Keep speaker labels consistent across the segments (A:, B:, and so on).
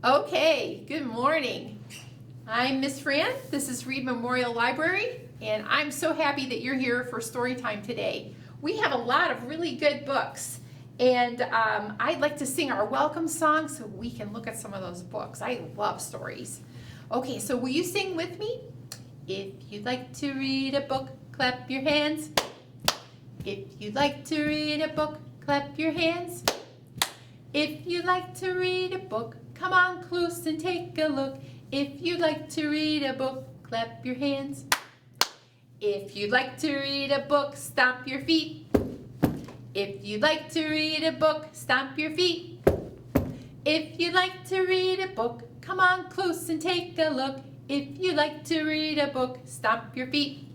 A: Okay, good morning. I'm Miss Fran. This is Reed Memorial Library, and I'm so happy that you're here for Storytime today. We have a lot of really good books, and I'd like to sing our welcome song so we can look at some of those books. I love stories. Okay, so will you sing with me? If you'd like to read a book, clap your hands. If you'd like to read a book, clap your hands. If you'd like to read a book, come on close and take a look. If you'd like to read a book, clap your hands. If you'd like to read a book, stomp your feet. If you'd like to read a book, stomp your feet. If you'd like to read a book, come on close and take a look. If you'd like to read a book, stomp your feet.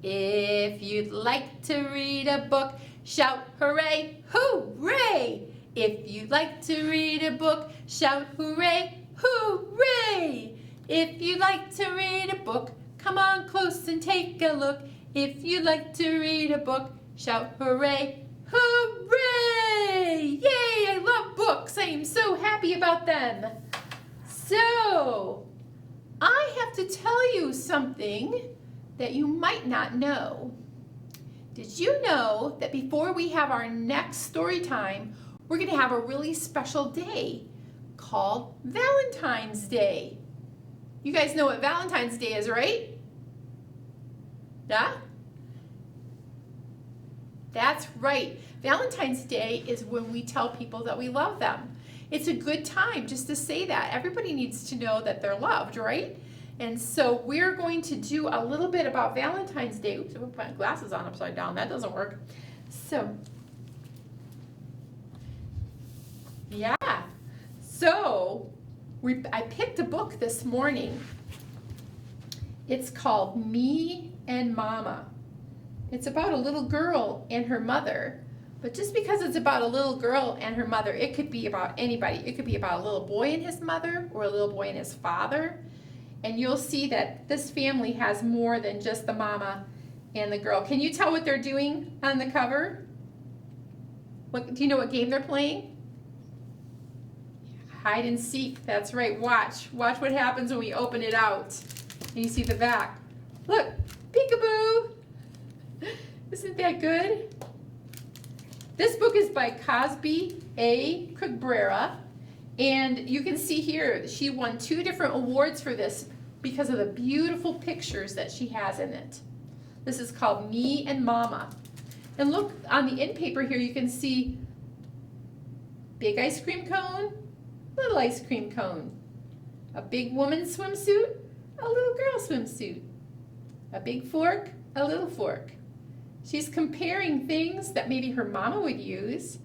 A: If you'd like to read a book, shout hooray, hooray! If you'd like to read a book, shout hooray, hooray! If you'd like to read a book, come on close and take a look. If you'd like to read a book, shout hooray, hooray! Yay, I love books. I am so happy about them. So, I have to tell you something that you might not know. Did you know that before we have our next story time, we're going to have a really special day called Valentine's Day? You guys know what Valentine's Day is, right? Yeah? That's right. Valentine's Day is when we tell people that we love them. It's a good time just to say that. Everybody needs to know that they're loved, right? And so we're going to do a little bit about Valentine's Day. Oops, I put my glasses on upside down. That doesn't work. So, yeah. So, I picked a book this morning. It's called Me and Mama. It's about a little girl and her mother. But just because it's about a little girl and her mother, it could be about anybody. It could be about a little boy and his mother, or a little boy and his father. And you'll see that this family has more than just the mama and the girl. Can you tell what they're doing on the cover? Do you know what game they're playing? Hide and seek. That's right. Watch what happens when we open it out. And you see the back. Look, peekaboo. Isn't that good? This book is by Cosby A. Cabrera. And you can see here, she won 2 different awards for this because of the beautiful pictures that she has in it. This is called Me and Mama. And look, on the end paper here, you can see big ice cream cone, little ice cream cone, a big woman's swimsuit, a little girl swimsuit, a big fork, a little fork. She's comparing things that maybe her mama would use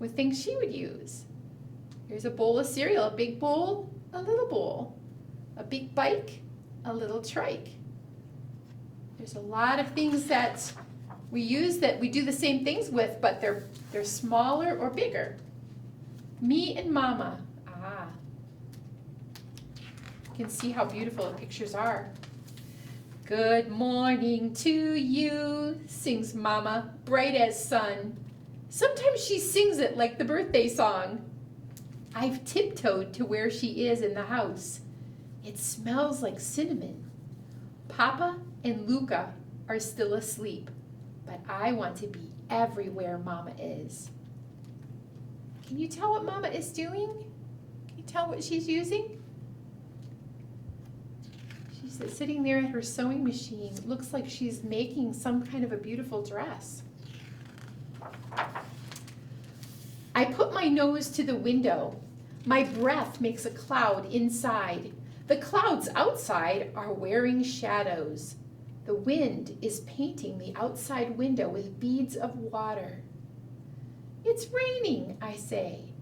A: with things she would use. Here's a bowl of cereal, a big bowl, a little bowl, a big bike, a little trike. There's a lot of things that we use that we do the same things with, but they're smaller or bigger. Me and Mama. Ah. You can see how beautiful the pictures are. Good morning to you, sings Mama, bright as sun. Sometimes she sings it like the birthday song. I've tiptoed to where she is in the house. It smells like cinnamon. Papa and Luca are still asleep, but I want to be everywhere Mama is. Can you tell what Mama is doing? Can you tell what she's using? She's sitting there at her sewing machine. It looks like she's making some kind of a beautiful dress. I put my nose to the window. My breath makes a cloud inside. The clouds outside are wearing shadows. The wind is painting the outside window with beads of water. It's raining, I say.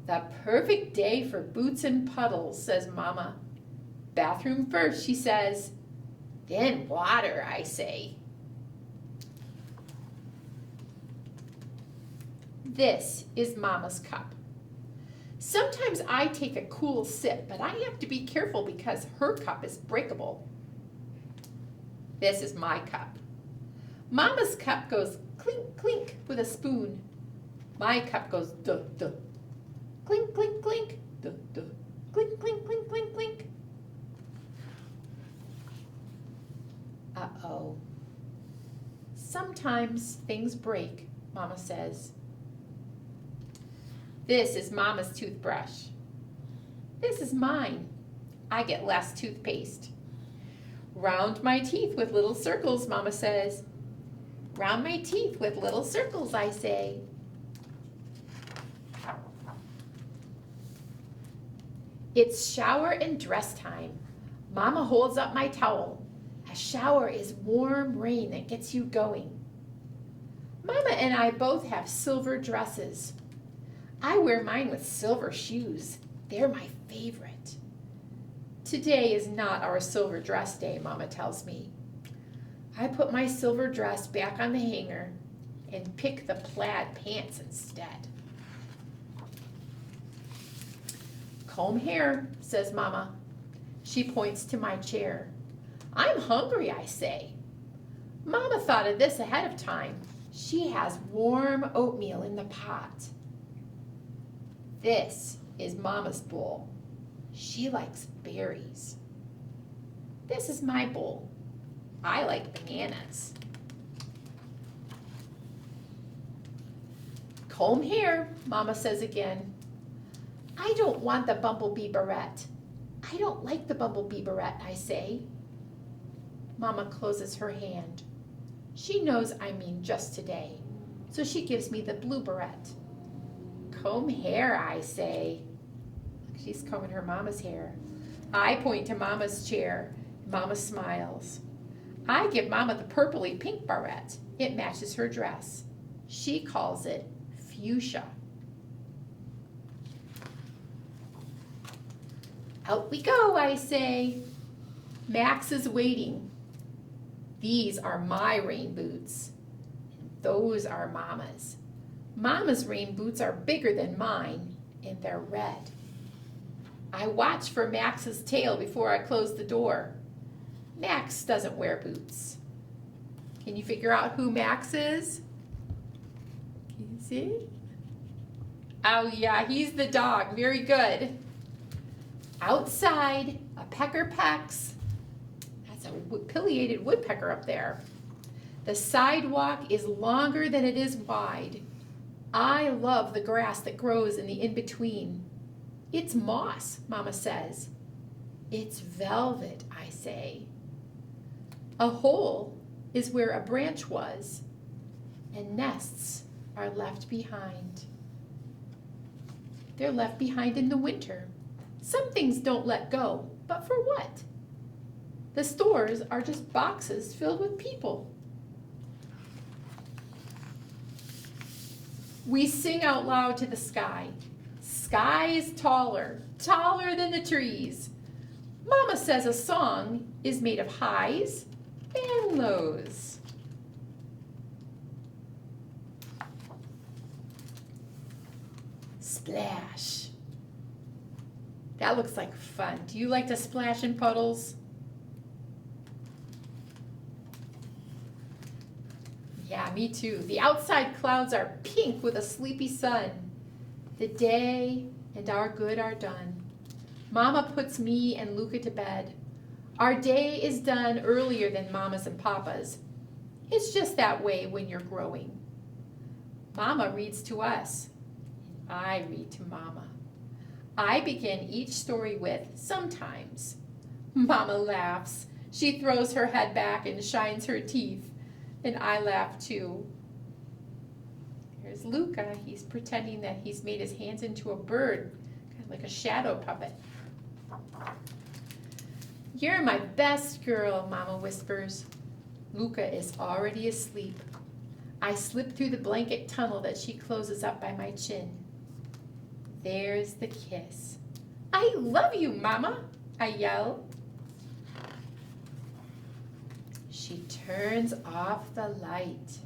A: The perfect day for boots and puddles, says Mama. Bathroom first, she says. Then water, I say. This is Mama's cup. Sometimes I take a cool sip, but I have to be careful because her cup is breakable. This is my cup. Mama's cup goes clink, clink with a spoon. My cup goes duh, duh. Clink, clink, clink, duh, Sometimes things break, Mama says. This is Mama's toothbrush. This is mine. I get less toothpaste. Round my teeth with little circles, Mama says. Round my teeth with little circles, I say. It's shower and dress time. Mama holds up my towel. A shower is warm rain that gets you going. Mama and I both have silver dresses. I wear mine with silver shoes. They're my favorite. Today is not our silver dress day, Mama tells me. I put my silver dress back on the hanger and pick the plaid pants instead. Comb hair, says Mama. She points to my chair. I'm hungry, I say. Mama thought of this ahead of time. She has warm oatmeal in the pot. This is Mama's bowl. She likes berries. This is my bowl. I like bananas. Comb hair, Mama says again. I don't want the bumblebee barrette. I don't like the bumblebee barrette, I say. Mama closes her hand. She knows I mean just today, so she gives me the blue barrette. Comb hair, I say. She's combing her Mama's hair. I point to Mama's chair. Mama smiles. I give Mama the purpley pink barrette. It matches her dress. She calls it fuchsia. Out we go, I say. Max is waiting. These are my rain boots. Those are Mama's. Mama's rain boots are bigger than mine, and they're red. I watch for Max's tail before I close the door. Max doesn't wear boots. Can you figure out who Max is? Can you see? Oh yeah, he's the dog. Very good. Outside, a pecker pecks. That's a pileated woodpecker up there. The sidewalk is longer than it is wide. I love the grass that grows in the in-between. It's moss, Mama says. It's velvet, I say. A hole is where a branch was, and nests are left behind. They're left behind in the winter. Some things don't let go, but for what? The stores are just boxes filled with people. We sing out loud to the sky. Sky is taller, taller than the trees. Mama says a song is made of highs and lows. Splash. That looks like fun. Do you like to splash in puddles? Yeah, me too. The outside clouds are pink with a sleepy sun. The day and our good are done. Mama puts me and Luca to bed. Our day is done earlier than Mama's and Papa's. It's just that way when you're growing. Mama reads to us, and I read to Mama. I begin each story with sometimes. Mama laughs. She throws her head back and shines her teeth, and I laugh too. There's Luca. He's pretending that he's made his hands into a bird, kind of like a shadow puppet. You're my best girl, Mama whispers. Luca is already asleep. I slip through the blanket tunnel that she closes up by my chin. There's the kiss. I love you, Mama, I yell. She turns off the light.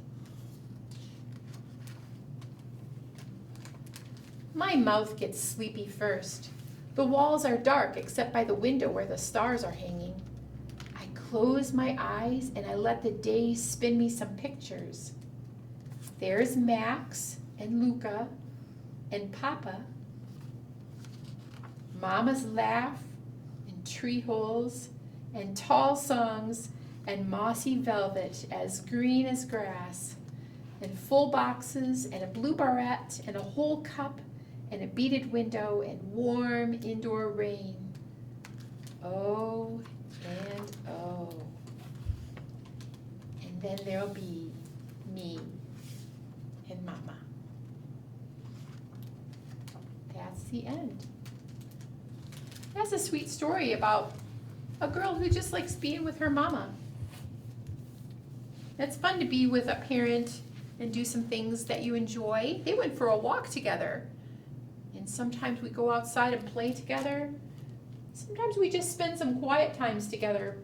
A: My mouth gets sleepy first. The walls are dark except by the window where the stars are hanging. I close my eyes and I let the day spin me some pictures. There's Max and Luca and Papa. Mama's laugh and tree holes and tall songs and mossy velvet as green as grass. and full boxes and a blue barrette and a whole cup and a beaded window and warm indoor rain. Oh and oh. And then there'll be me and Mama. That's the end. That's a sweet story about a girl who just likes being with her mama. It's fun to be with a parent and do some things that you enjoy. They went for a walk together. And sometimes we go outside and play together. Sometimes we just spend some quiet times together.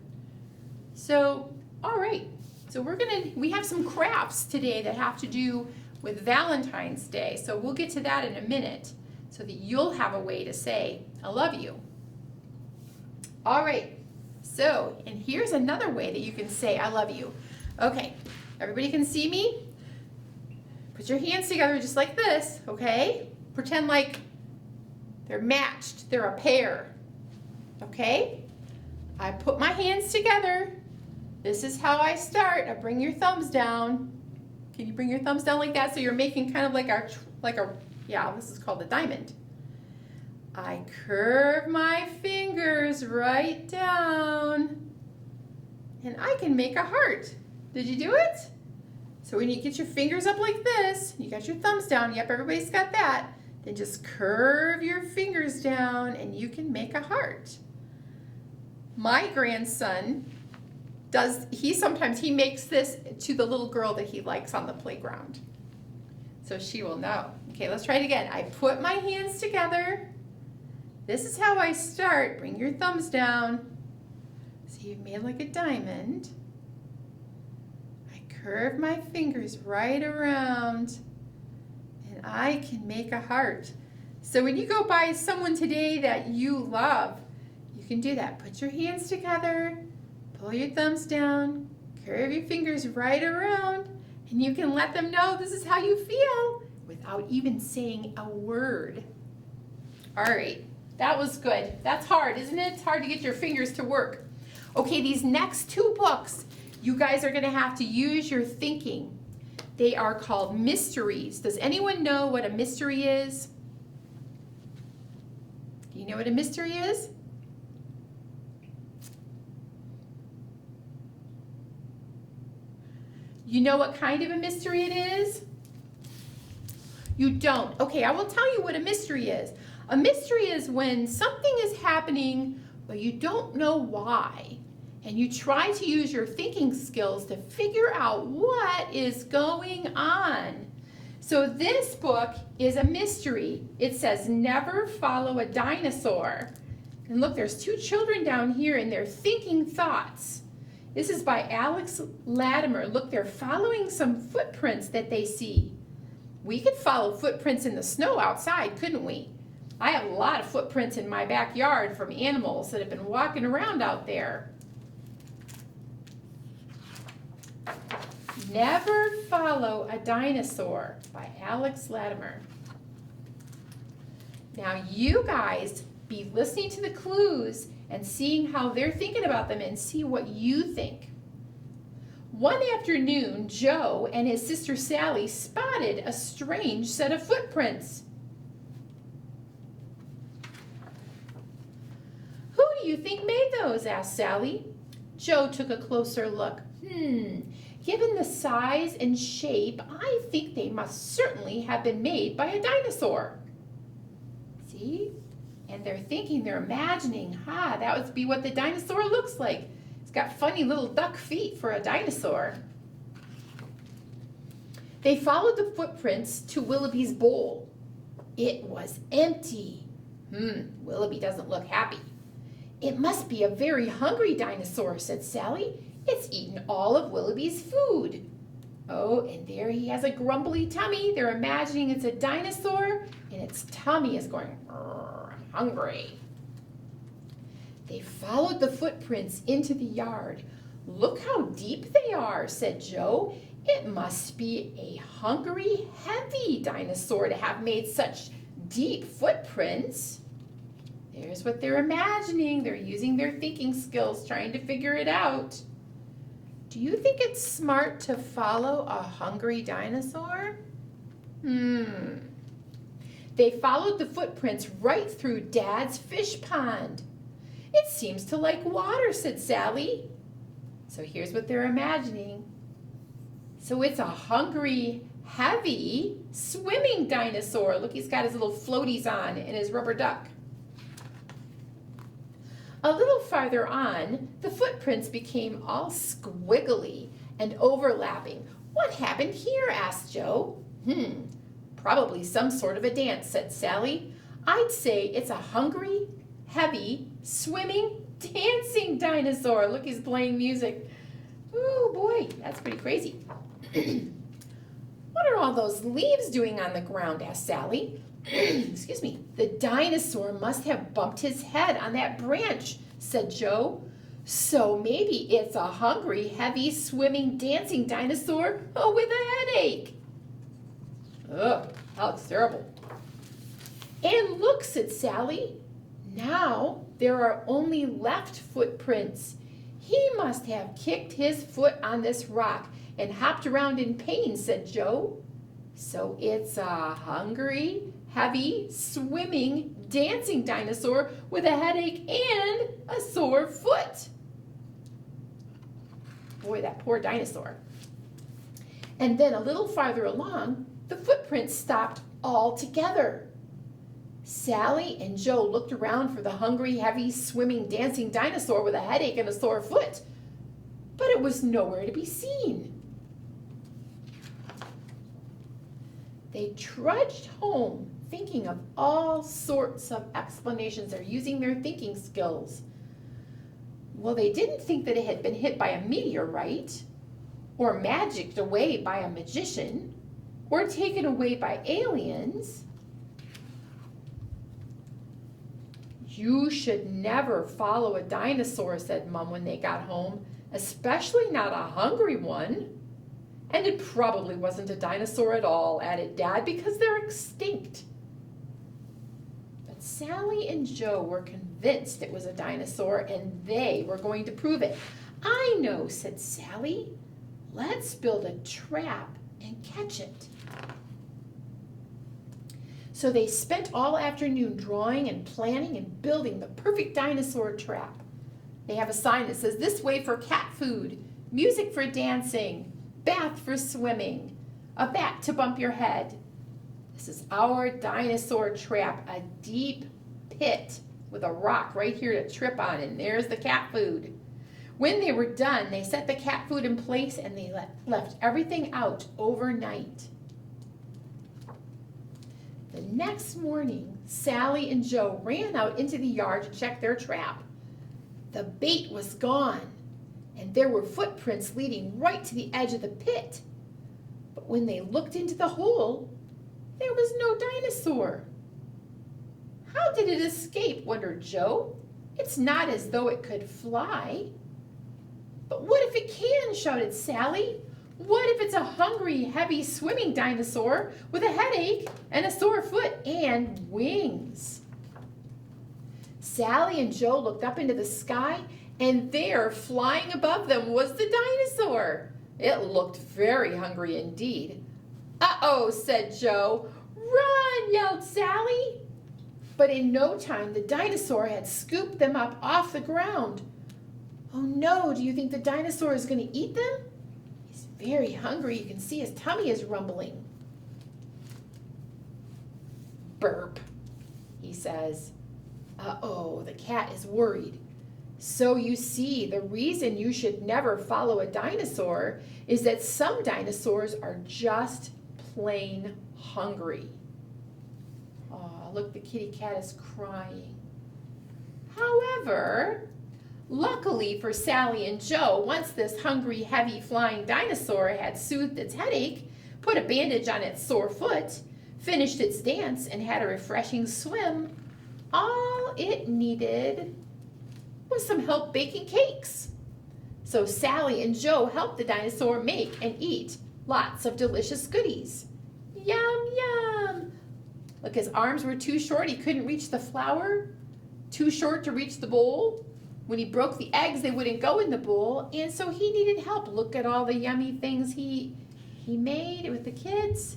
A: So, all right. So we have some crafts today that have to do with Valentine's Day. So we'll get to that in a minute so that you'll have a way to say, I love you. All right. So, and here's another way that you can say, I love you. Okay, everybody can see me? Put your hands together just like this, okay? Pretend like they're matched, they're a pair, okay? I put my hands together. This is how I start. I bring your thumbs down. Can you bring your thumbs down like that? So you're making kind of like yeah, this is called a diamond. I curve my fingers right down and I can make a heart. Did you do it? So when you get your fingers up like this, you got your thumbs down, yep, everybody's got that, then just curve your fingers down and you can make a heart. My grandson sometimes makes this to the little girl that he likes on the playground. So she will know. Okay, let's try it again. I put my hands together. This is how I start. Bring your thumbs down. So you've made like a diamond. Curve my fingers right around and I can make a heart. So when you go by someone today that you love, you can do that. Put your hands together, pull your thumbs down, curve your fingers right around, and you can let them know this is how you feel without even saying a word. All right, that was good. That's hard, isn't it? It's hard to get your fingers to work. Okay, these next two books, you guys are going to have to use your thinking. They are called mysteries. Does anyone know what a mystery is? Do you know what a mystery is? You know what kind of a mystery it is? You don't. Okay, I will tell you what a mystery is. A mystery is when something is happening, but you don't know why. And you try to use your thinking skills to figure out what is going on. So this book is a mystery. It says, never follow a dinosaur. And look, there's two children down here and they're thinking thoughts. This is by Alex Latimer. Look, they're following some footprints that they see. We could follow footprints in the snow outside, couldn't we? I have a lot of footprints in my backyard from animals that have been walking around out there. Never Follow a Dinosaur by Alex Latimer. Now you guys be listening to the clues and seeing how they're thinking about them and see what you think. One afternoon, Joe and his sister Sally spotted a strange set of footprints. Who do you think made those? Asked Sally. Joe took a closer look. Given the size and shape, I think they must certainly have been made by a dinosaur. See? And they're thinking, they're imagining, that would be what the dinosaur looks like. It's got funny little duck feet for a dinosaur. They followed the footprints to Willoughby's bowl. It was empty. Willoughby doesn't look happy. It must be a very hungry dinosaur, said Sally. It's eaten all of Willoughby's food. Oh, and there he has a grumbly tummy. They're imagining it's a dinosaur, and its tummy is going, I'm hungry. They followed the footprints into the yard. Look how deep they are, said Joe. It must be a hungry, heavy dinosaur to have made such deep footprints. There's what they're imagining. They're using their thinking skills, trying to figure it out. Do you think it's smart to follow a hungry dinosaur? They followed the footprints right through Dad's fish pond. It seems to like water, said Sally. So here's what they're imagining. So it's a hungry, heavy, swimming dinosaur. Look, he's got his little floaties on and his rubber duck. A little farther on, the footprints became all squiggly and overlapping. What happened here? Asked Joe. Probably some sort of a dance, said Sally. I'd say it's a hungry, heavy, swimming, dancing dinosaur. Look, he's playing music. Oh boy, that's pretty crazy. What are all those leaves doing on the ground? Asked Sally. Excuse me. The dinosaur must have bumped his head on that branch, said Joe. So maybe it's a hungry, heavy, swimming, dancing dinosaur with a headache. Ugh, that looks terrible. And look, said Sally. Now there are only left footprints. He must have kicked his foot on this rock and hopped around in pain, said Joe. So it's a hungry, heavy, swimming, dancing dinosaur with a headache and a sore foot. Boy, that poor dinosaur. And then a little farther along, the footprints stopped altogether. Sally and Joe looked around for the hungry, heavy, swimming, dancing dinosaur with a headache and a sore foot, but it was nowhere to be seen. They trudged home, thinking of all sorts of explanations. They're using their thinking skills. Well, they didn't think that it had been hit by a meteorite, or magicked away by a magician, or taken away by aliens. You should never follow a dinosaur, said Mom when they got home, especially not a hungry one. And it probably wasn't a dinosaur at all, added Dad, because they're extinct. But Sally and Joe were convinced it was a dinosaur, and they were going to prove it. I know, said Sally. Let's build a trap and catch it. So they spent all afternoon drawing and planning and building the perfect dinosaur trap. They have a sign that says, "This way for cat food, music for dancing, bath for swimming, a bat to bump your head." This is our dinosaur trap, a deep pit with a rock right here to trip on, and there's the cat food. When they were done, they set the cat food in place and they left everything out overnight. The next morning, Sally and Joe ran out into the yard to check their trap. The bait was gone, and there were footprints leading right to the edge of the pit. But when they looked into the hole, there was no dinosaur. How did it escape, wondered Joe. It's not as though it could fly. But what if it can, shouted Sally. What if it's a hungry, heavy, swimming dinosaur with a headache and a sore foot and wings? Sally and Joe looked up into the sky, and there, flying above them, was the dinosaur. It looked very hungry indeed. "Uh-oh," said Joe. "Run," yelled Sally. But in no time, the dinosaur had scooped them up off the ground. "Oh no, do you think the dinosaur is going to eat them? He's very hungry. You can see his tummy is rumbling." "Burp," he says. "Uh-oh, the cat is worried. So you see, the reason you should never follow a dinosaur is that some dinosaurs are just plain hungry." Oh, look, the kitty cat is crying. However, luckily for Sally and Joe, once this hungry, heavy, flying dinosaur had soothed its headache, put a bandage on its sore foot, finished its dance, and had a refreshing swim, all it needed was some help baking cakes. So Sally and Joe helped the dinosaur make and eat lots of delicious goodies. Yum, yum. Look, his arms were too short. He couldn't reach the flour. Too short to reach the bowl. When he broke the eggs, they wouldn't go in the bowl, and so he needed help. Look at all the yummy things he made with the kids,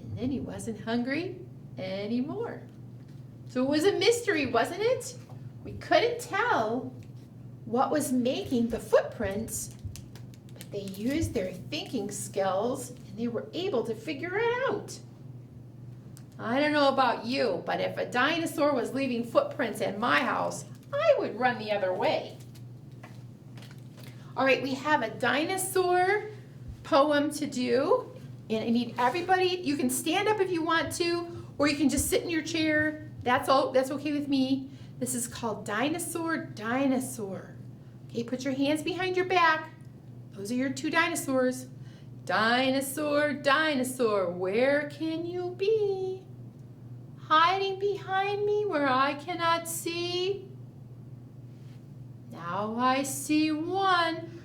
A: and then he wasn't hungry anymore. So it was a mystery, wasn't it? We couldn't tell what was making the footprints, but they used their thinking skills, and they were able to figure it out. I don't know about you, but if a dinosaur was leaving footprints in my house, I would run the other way. All right, we have a dinosaur poem to do, and I need everybody, you can stand up if you want to, or you can just sit in your chair. That's okay with me. This is called Dinosaur, Dinosaur. Okay, put your hands behind your back. Those are your two dinosaurs. Dinosaur, dinosaur, where can you be? Hiding behind me where I cannot see. Now I see one.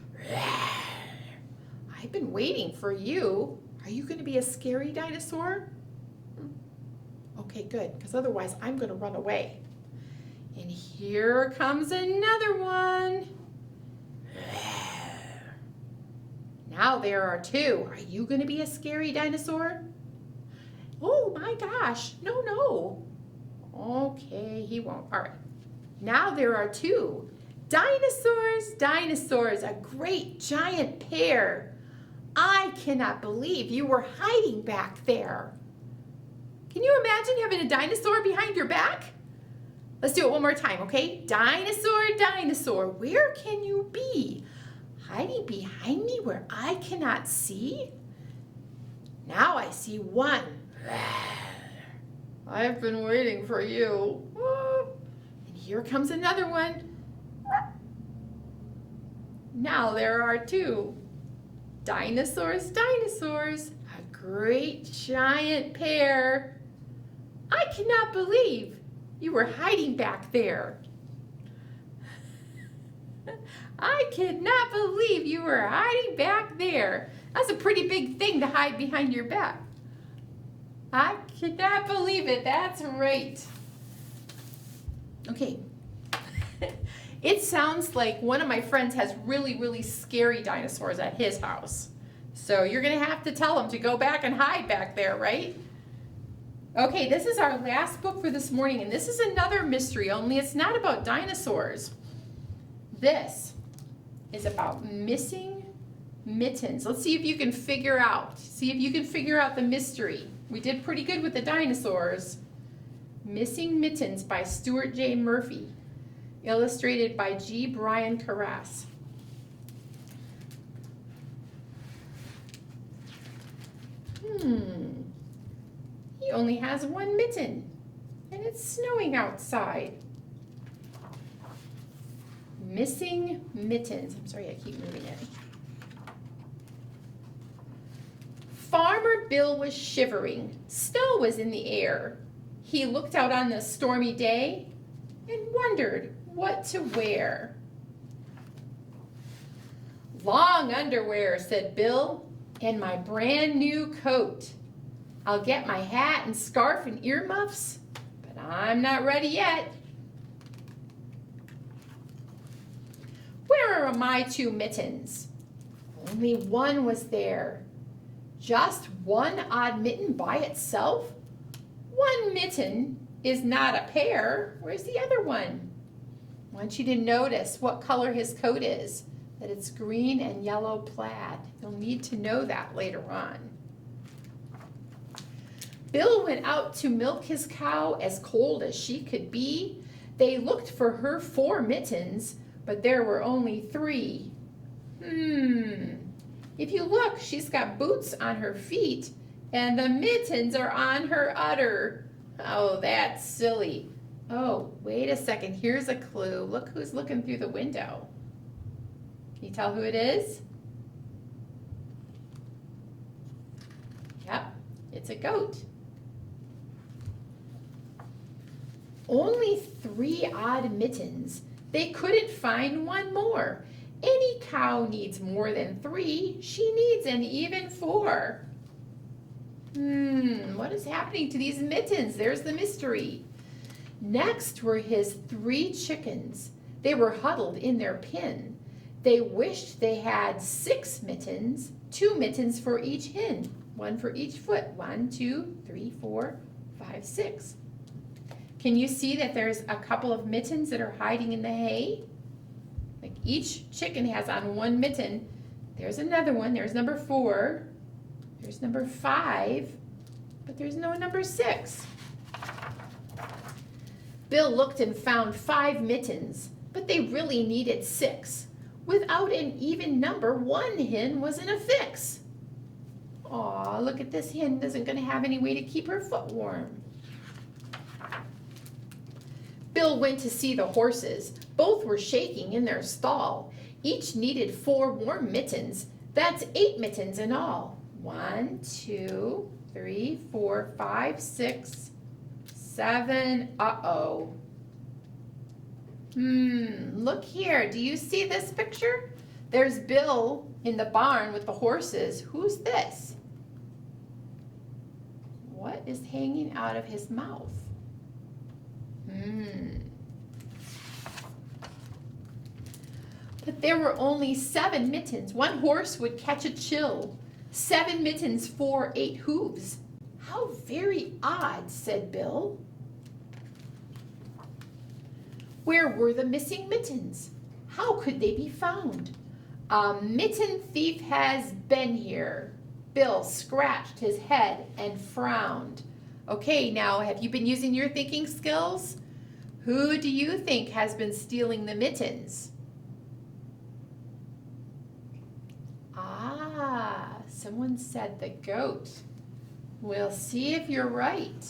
A: I've been waiting for you. Are you going to be a scary dinosaur? Okay, good, because otherwise I'm going to run away. And here comes another one. Now there are two. Are you going to be a scary dinosaur? Oh my gosh, no. Okay, he won't. All right, now there are two. Dinosaurs, dinosaurs, a great giant pair. I cannot believe you were hiding back there. Can you imagine having a dinosaur behind your back? Let's do it one more time, okay? Dinosaur, dinosaur, where can you be? Hiding behind me where I cannot see? Now I see one. I've been waiting for you. And here comes another one. Now there are two. Dinosaurs, dinosaurs, a great giant pair. I cannot believe you were hiding back there. I cannot believe you were hiding back there. That's a pretty big thing to hide behind your back. I cannot believe it. That's right. Okay. It sounds like one of my friends has really scary dinosaurs at his house. So you're going to have to tell him to go back and hide back there, right? Okay, this is our last book for this morning, and this is another mystery, only it's not about dinosaurs. This is about missing mittens. Let's see if you can figure out the mystery. We did pretty good with the dinosaurs. Missing Mittens by Stuart J. Murphy. Illustrated by G. Brian Carras. He only has one mitten, and it's snowing outside. Missing Mittens. I'm sorry, I keep moving it. Farmer Bill was shivering. Snow was in the air. He looked out on the stormy day and wondered what to wear. Long underwear, said Bill, and my brand new coat. I'll get my hat and scarf and earmuffs, but I'm not ready yet. Where are my two mittens? Only one was there. Just one odd mitten by itself? One mitten is not a pair. Where's the other one? I want you to notice what color his coat is, that it's green and yellow plaid. You'll need to know that later on. Bill went out to milk his cow as cold as she could be. They looked for her 4 mittens, but there were only 3. If you look, she's got boots on her feet, and the mittens are on her udder. Oh, that's silly. Oh, wait a second. Here's a clue. Look who's looking through the window. Can you tell who it is? Yep, it's a goat. Only 3 odd mittens. They couldn't find one more. Any cow needs more than 3. She needs an even 4. What is happening to these mittens? There's the mystery. Next were his 3 chickens. They were huddled in their pen. They wished they had 6 mittens, 2 mittens for each hen, 1 for each foot. 1, 2, 3, 4, 5, 6. Can you see that there's a couple of mittens that are hiding in the hay? Like each chicken has on 1 mitten. There's another one. There's number 4. There's number 5. But there's no number 6. Bill looked and found 5 mittens, but they really needed 6. Without an even number, 1 hen was in a fix. Aw, look at this hen isn't going to have any way to keep her foot warm. Bill went to see the horses. Both were shaking in their stall. Each needed 4 warm mittens. That's 8 mittens in all. 1, 2, 3, 4, 5, 6, 7. Uh-oh. Look here. Do you see this picture? There's Bill in the barn with the horses. Who's this? What is hanging out of his mouth? But there were only 7 mittens. 1 horse would catch a chill. 7 mittens for 8 hooves. How very odd, said Bill. Where were the missing mittens? How could they be found? A mitten thief has been here. Bill scratched his head and frowned. Okay, now have you been using your thinking skills? Who do you think has been stealing the mittens? Ah, someone said the goat. We'll see if you're right.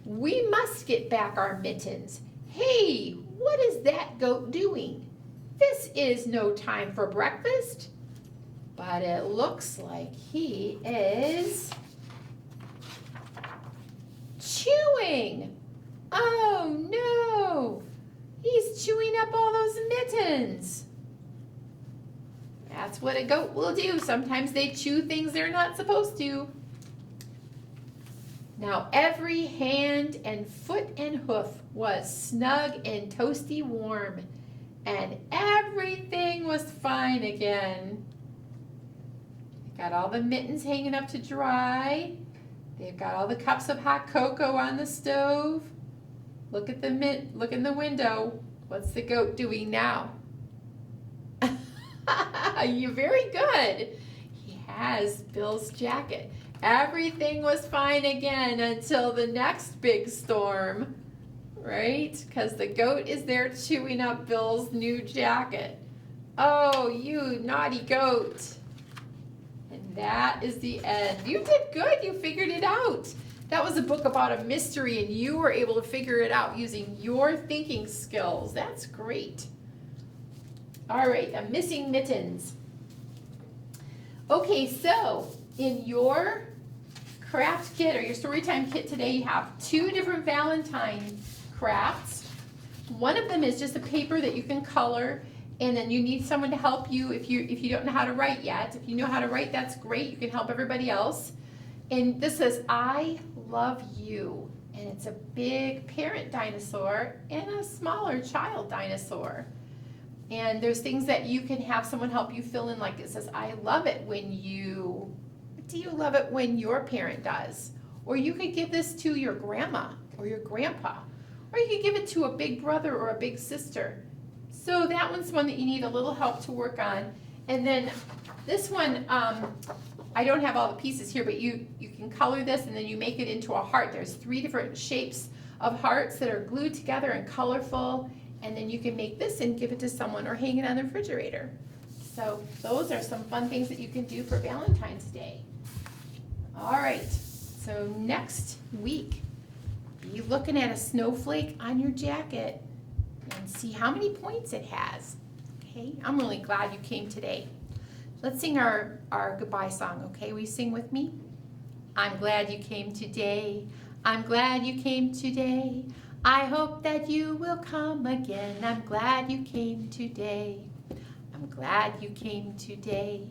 A: We must get back our mittens. Hey, what is that goat doing? This is no time for breakfast. But it looks like he is chewing. Oh no, he's chewing up all those mittens. That's what a goat will do. Sometimes they chew things they're not supposed to. Now every hand and foot and hoof was snug and toasty warm, and everything was fine again. Got all the mittens hanging up to dry. They've got all the cups of hot cocoa on the stove. Look at look in the window. What's the goat doing now? You're very good. He has Bill's jacket. Everything was fine again until the next big storm, right? Because the goat is there chewing up Bill's new jacket. Oh, you naughty goat. And that is the end. You did good. You figured it out. That was a book about a mystery, and you were able to figure it out using your thinking skills. That's great. All right, the missing mittens. Okay, so in your craft kit or your Storytime kit today, you have 2 different Valentine crafts. One of them is just a paper that you can color, and then you need someone to help you if you don't know how to write yet. If you know how to write, that's great. You can help everybody else. And this says, I love you. And it's a big parent dinosaur and a smaller child dinosaur. And there's things that you can have someone help you fill in, like it says, I love it when you, do you love it when your parent does? Or you could give this to your grandma or your grandpa. Or you could give it to a big brother or a big sister. So that one's one that you need a little help to work on. And then this one, I don't have all the pieces here, but you can color this and then you make it into a heart. There's 3 different shapes of hearts that are glued together and colorful. And then you can make this and give it to someone or hang it on the refrigerator. So those are some fun things that you can do for Valentine's Day. All right, so next week, be looking at a snowflake on your jacket and see how many points it has. Okay, I'm really glad you came today. Let's sing our goodbye song, okay? Will you sing with me? I'm glad you came today. I'm glad you came today. I hope that you will come again. I'm glad you came today. I'm glad you came today.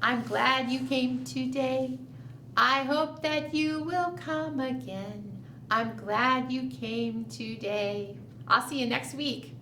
A: I'm glad you came today. I hope that you will come again. I'm glad you came today. I'll see you next week.